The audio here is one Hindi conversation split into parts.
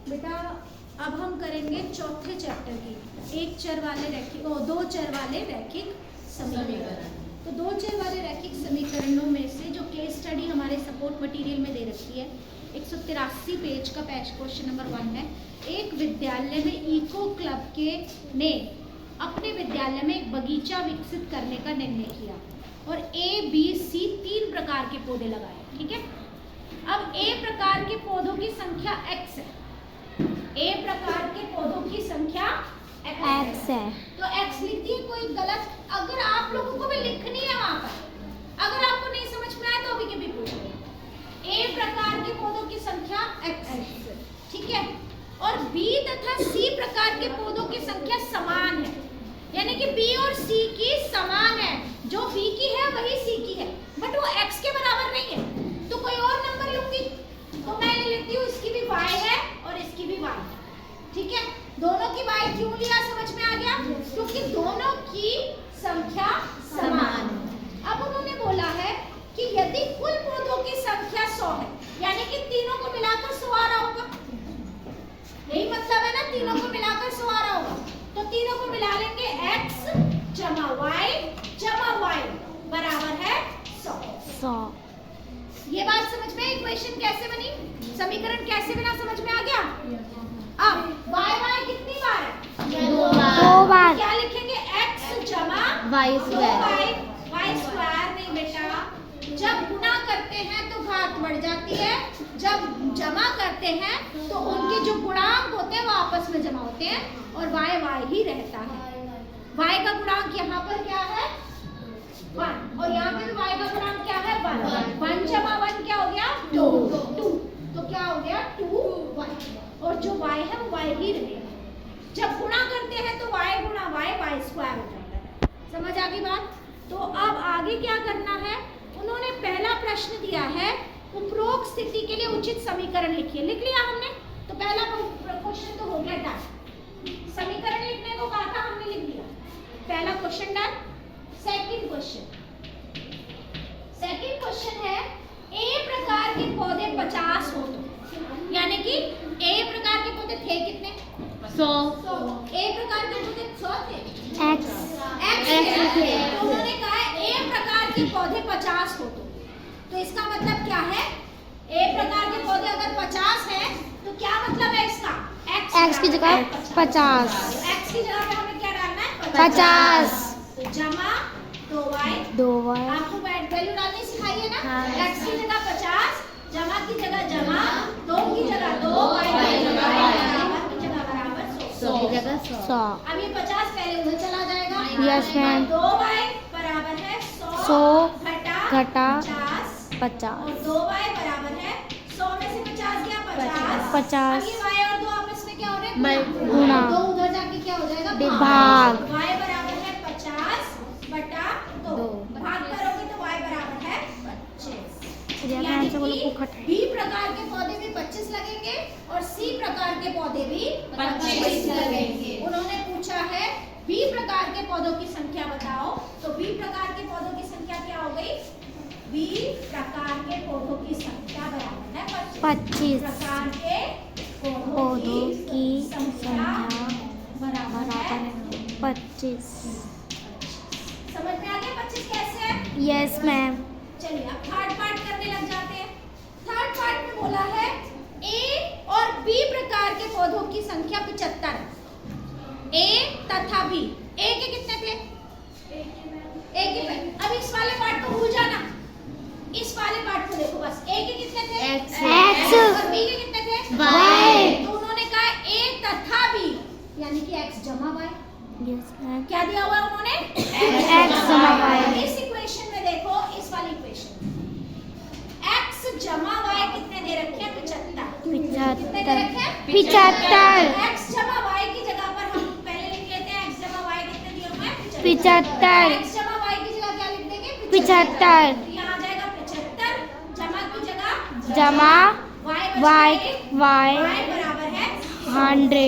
बेटा अब हम करेंगे चौथे चैप्टर की एक चर वाले रैखिक और दो चर वाले रैखिक समीकरण। तो दो चर वाले रैखिक समीकरणों में से जो केस स्टडी हमारे सपोर्ट मटेरियल में दे रखी है 183 पेज का क्वेश्चन नंबर 1 है। एक विद्यालय में इको क्लब के ने अपने विद्यालय में एक बगीचा विकसित करने का निर्णय किया और A, B, C 3 प्रकार के पौधे लगाए। ठीक है, अब A प्रकार के पौधों की संख्या x है। A प्रकार के पौधों की संख्या x है। तो x लिखिए, कोई गलत अगर आप लोगों को भी लिखनी है वहां पर, अगर आपको नहीं समझ में आए तो अभी के भी पूछ लो। A प्रकार के पौधों की संख्या x, ठीक है, और B तथा C प्रकार के पौधों की संख्या समान है, यानी कि B और C की समान है। जो B की है वही C की है, बट वो x के बराबर नहीं है। तो कोई और नंबर लूंगी तो मैं ले लेती हूँ, इसकी भी y है और इसकी भी y है। ठीक है, दोनों की y क्यों लिया समझ में आ गया? क्योंकि दोनों की संख्या समान है। अब उन्होंने बोला है कि यदि कुल पौधों की संख्या 100 है, यानी कि तीनों को मिलाकर 100 आ रहा होगा, यही मतलब है ना, तीनों को मिलाकर 100 आ रहा होगा। तो तीनों को मिला लेंगे x जमा y बराबर है 100। ये बात समझ में? इक्वेशन कैसे बनी, समीकरण कैसे बना, समझ में आ गया? अब y कितनी बार है? 2 बार। क्या लिखेंगे? x जमा y स्क्वायर। y स्क्वायर नहीं बेटा, जब गुणा करते हैं तो घात बढ़ जाती है, जब जमा करते हैं तो उनके जो गुणांक होते हैं वो आपस में जमा होते हैं और y ही रहता है। y का गुणांक यहाँ पर क्या है? 1, और यहाँ पे भी y का गुणांक क्या है? 1। 1 जमा 1 क्या हो गया? 2। तो क्या हो गया? 2y, और जो y है वो y ही रहेगा। जब गुणा करते हैं तो y गुणा y स्क्वायर हो जाता है। समझ आ गई बात? तो अब आगे क्या करना है? उन्होंने पहला प्रश्न दिया है, उपरोक्त स्थिति के लिए उचित समीकरण लिखिए। लिख लिया हमने, तो पहला क्वेश्चन तो हो गया डन। समीकरण लिखने को कहा था, हमने लिख दिया, पहला क्वेश्चन डन। सेकंड क्वेश्चन है, A प्रकार के पौधे 50 हो तो, यानी कि A प्रकार के पौधे थे कितने? 100। A प्रकार के पौधे 100 थे, x थे। तो उन्होंने कहा है A प्रकार के पौधे 50 हो तो इसका मतलब क्या है? A प्रकार के पौधे अगर 50 हैं तो क्या मतलब है इसका? x की जगह 50। x की जगह पे हमें क्या डालना है? 50 तो जमा 2y। आपको वैल्यू डालनी सिखाई है ना? हाँ। x की जगह 50, जमा की जगह जमा, 2 की जगह 2, y की जगह बराबर की जगह बराबर 100 की जगह 100। अब ये 50 पहले उधर चला जाएगा। Yes ma'am. 2y बराबर है 100 घटा 50 और 2y बराबर है 100 में से 50 गया 50। अब ये y और 2 आपस में क्या हो रहे हैं? गुणा। 2 उधर जाके क्या हो जाएगा? भाग। y बराबर है 50 बटा 2। भाग करोगे तो y बराबर है 25। यानी कि B प्रकार के पौधे भी 25 लगेंगे और C प्रकार के पौधे भी 25 लगेंगे। उन्होंने पूछा है B प्रकार के पौधों की संख्या बताओ, तो B प्रकार के पौधों की संख्या क्या हो गई? B प्रकार के पौधों की संख्या बराबर है 25। प्रकार के पौधों की संख्या बराबर है 25। समझ में आ गया 25 कैसे है? Yes ma'am. चलिए अब थर्ड पार्ट करने लग जाते हैं। थर्ड पार्ट में बोला है A और B प्रकार के पौधों की संख्या 75। A तथा B, A के कितने थे? A के। अब इस वाले पार्ट को भूल जाना, इस वाले पार्ट को देखो बस। A के कितने थे? X। और B के कितने थे? Y। तो उन्होंने कहा A तथा B, यानी कि x जमा y। Yes ma'am. क्या दिया हुआ उन्होंने? x जमा y। इस इक्वेशन में देखो, इस वाली इक्वेशन x जमा y कितने दे रखे हैं? 75। कितने दे रखे हैं? 75। x जमा y की जगह पर हम पहले लिख लेते हैं, x जमा y कितने दिए हुए हैं? 75। x जमा y की जगह क्या लिख देंगे? 75। तो यहाँ आ जाएगा 75, जमा की जगह जमा y बराबर है 100।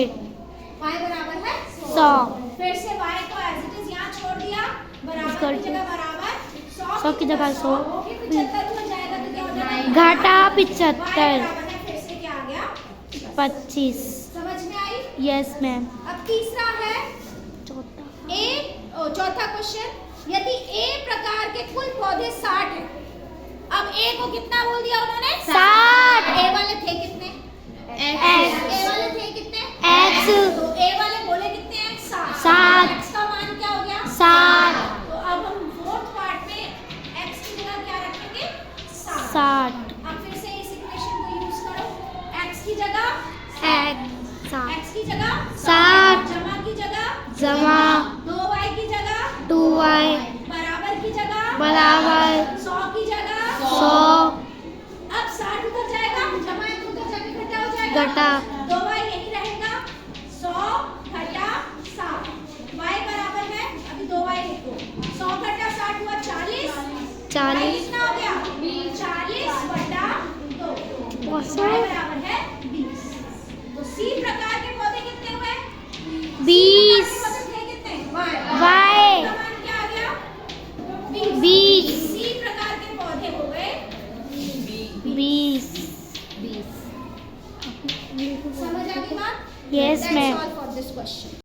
y बराबर है 100। फिर से y को एज इट इज यहाँ छोड़ दिया, बराबर की जगह बराबर 100 की जगह 100। 75 हो जाएगा तो क्या हो जाएगा? घटा 75। y बराबर है, फिर से क्या आ गया? 25. समझ में आई? Yes ma'am. अब तीसरा है चौथा. चौथा क्वेश्चन, यदि ए प्रकार के कुल पौधे 60 हैं। अब ए को कितना बोल दिया उन्होंने? 60. ए वाले थे कितने? ए वाले थे कितने? X. तो ए वाले बोले कितने हैं? 60. 60. X का मान क्या हो गया? 60. तो अब हम फोर्थ पार्ट में x की जगह क्या रखेंगे? 60. 60. अब फिर से इस इक्वेशन को यूज करो। x की जगह X. x की जगह 60. जमा की जगह जमा 2y की जगह 2y बराबर की जगह बराबर 100 की जगह 100. अब 60 उधर जाएगा, जमा एक उधर जाके घटा हो जाएगा, घटा 2y यही रहेगा, 100 घटा 60 y बराबर है, अभी 2y लिखो, 100 घटा 60 हुआ 40, 40. y कितना हो गया? 40 बटा 2, बहुत y बराबर है 20। तो C प्रकार के पौधे कितने हुए? 20. पौधे थे कितने? y Y. का मान क्या आ गया? 20. C प्रकार के पौधे हो गए 20. समझ आ गई बात? Yes, That's ma'am. all for this question.